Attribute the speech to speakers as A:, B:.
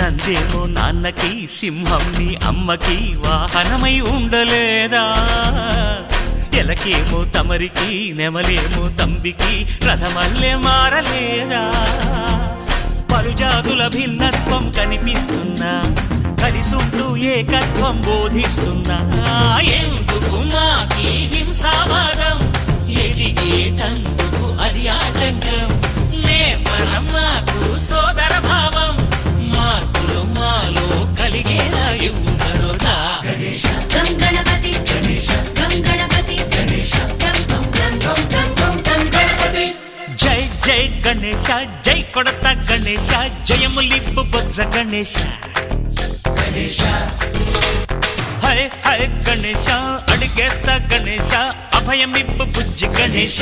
A: నందేమో నాన్నకి సింహం నీ అమ్మకి వాహనమై ఉండలేదా ఎలకేమో తమరికి నెమలేమో తంబికి రథమల్లే మారలేదా పలుజాతుల భిన్నత్వం కనిపిస్తున్నా కలిసుంటూ ఏకత్వం బోధిస్తున్నా ఎందుకు మాకి హింసావాదం ఎదిగేటందుకు అది ఆటంకం నేపరం మాకు సోదర భావం మార్పులు మాలో కలిగేలా ఇవ్వరు గణేశ
B: గం గణపతి గణేశ గం గణపతి గణేశ గం గం గం గం గం గం గణపతి
A: జై జై గణేశ జై కొడత గణేశ జయములిప్పు బొజ్జ గణేశ
C: గణేశ
A: హై హై గణేశ అడిగేస్తా గణేశ అభయమిప్పు బుజ్జి గణేశ